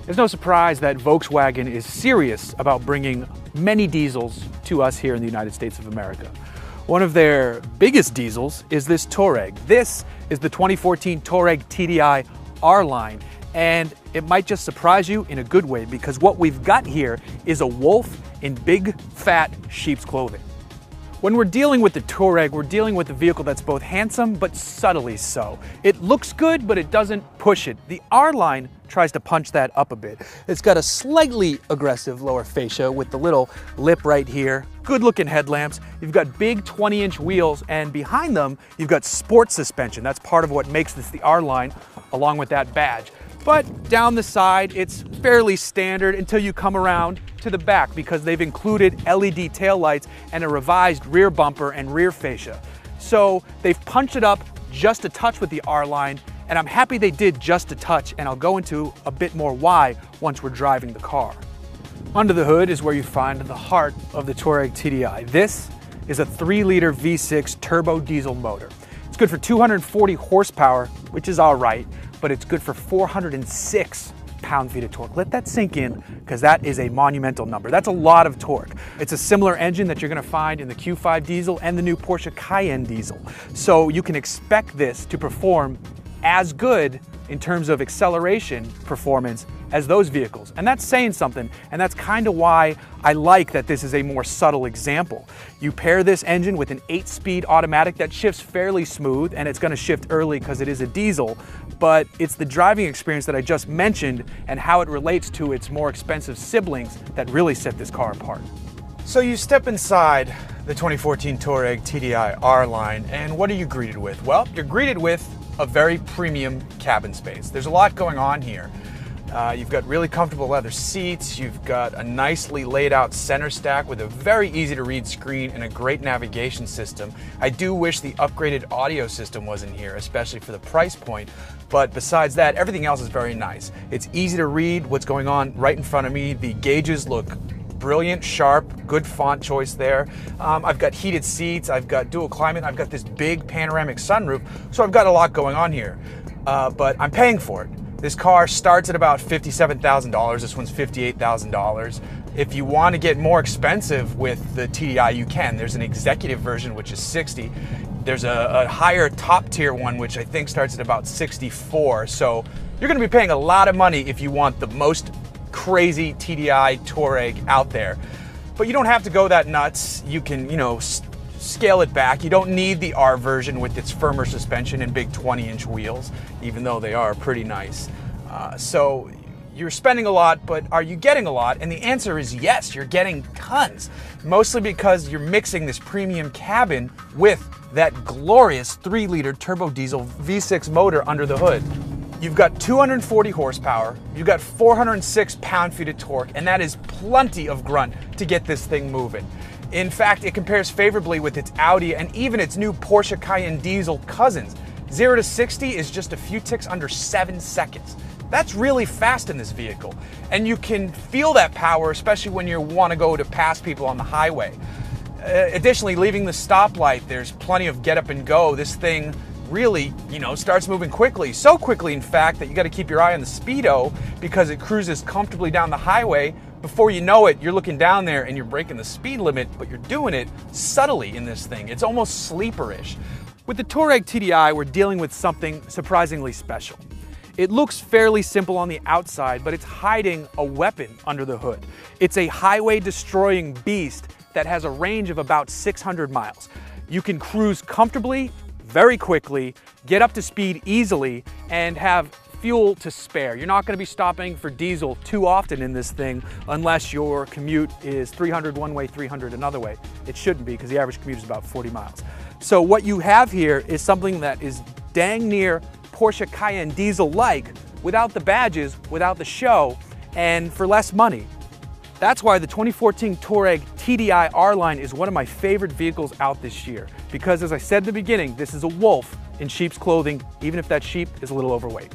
It's no surprise that Volkswagen is serious about bringing many diesels to us here in the United States of America. One of their biggest diesels is this Touareg. This is the 2014 Touareg TDI R-Line, and it might just surprise you in a good way because what we've got here is a wolf in big, fat sheep's clothing. When we're dealing with the Touareg, we're dealing with a vehicle that's both handsome but subtly so. It looks good, but it doesn't push it. The R-Line tries to punch that up a bit. It's got a slightly aggressive lower fascia with the little lip right here. Good looking headlamps. You've got big 20-inch wheels, and behind them, you've got sport suspension. That's part of what makes this the R-Line, along with that badge. But down the side, it's fairly standard until you come around to the back because they've included LED taillights and a revised rear bumper and rear fascia. So they've punched it up just a touch with the R-Line, and I'm happy they did just a touch, and I'll go into a bit more why once we're driving the car. Under the hood is where you find the heart of the Touareg TDI. This is a 3-liter V6 turbo diesel motor. It's good for 240 horsepower, which is all right, but it's good for 406 pound-feet of torque. Let that sink in, because that is a monumental number. That's a lot of torque. It's a similar engine that you're going to find in the Q5 diesel and the new Porsche Cayenne diesel. So you can expect this to perform as good in terms of acceleration performance as those vehicles. And that's saying something, and that's kind of why I like that this is a more subtle example. You pair this engine with an 8-speed automatic that shifts fairly smooth, and it's going to shift early because it is a diesel, but it's the driving experience that I just mentioned and how it relates to its more expensive siblings that really set this car apart. So you step inside the 2014 Touareg TDI R-Line, and what are you greeted with? Well, you're greeted with a very premium cabin space. There's a lot going on here. You've got really comfortable leather seats, you've got a nicely laid out center stack with a very easy to read screen and a great navigation system. I do wish the upgraded audio system was in here, especially for the price point, but besides that, everything else is very nice. It's easy to read what's going on right in front of me. The gauges look brilliant, sharp, good font choice there. I've got heated seats, I've got dual climate, I've got this big panoramic sunroof, so I've got a lot going on here, but I'm paying for it. This car starts at about $57,000, this one's $58,000. If you want to get more expensive with the TDI, you can. There's an executive version, which is $60,000. There's a higher top tier one, which I think starts at about $64,000. So you're going to be paying a lot of money if you want the most crazy TDI Touareg out there. But you don't have to go that nuts. You can, scale it back. You don't need the R version with its firmer suspension and big 20-inch wheels, even though they are pretty nice. So you're spending a lot, but are you getting a lot? And the answer is yes, you're getting tons. Mostly because you're mixing this premium cabin with that glorious 3-liter turbo diesel V6 motor under the hood. You've got 240 horsepower, you've got 406 pound-feet of torque, and that is plenty of grunt to get this thing moving. In fact, it compares favorably with its Audi and even its new Porsche Cayenne diesel cousins. 0 to 60 is just a few ticks under 7 seconds. That's really fast in this vehicle, and you can feel that power, especially when you want to go to pass people on the highway. Additionally, leaving the stoplight, there's plenty of get up and go. This thing really, starts moving quickly. So quickly, in fact, that you got to keep your eye on the speedo because it cruises comfortably down the highway. Before you know it, you're looking down there and you're breaking the speed limit, but you're doing it subtly in this thing. It's almost sleeperish. With the Touareg TDI, we're dealing with something surprisingly special. It looks fairly simple on the outside, but it's hiding a weapon under the hood. It's a highway-destroying beast that has a range of about 600 miles. You can cruise comfortably, very quickly, get up to speed easily, and have fuel to spare. You're not going to be stopping for diesel too often in this thing unless your commute is 300 one way, 300 another way. It shouldn't be because the average commute is about 40 miles. So what you have here is something that is dang near Porsche Cayenne diesel-like without the badges, without the show, and for less money. That's why the 2014 Touareg TDI R-Line is one of my favorite vehicles out this year. Because as I said in the beginning, this is a wolf in sheep's clothing, even if that sheep is a little overweight.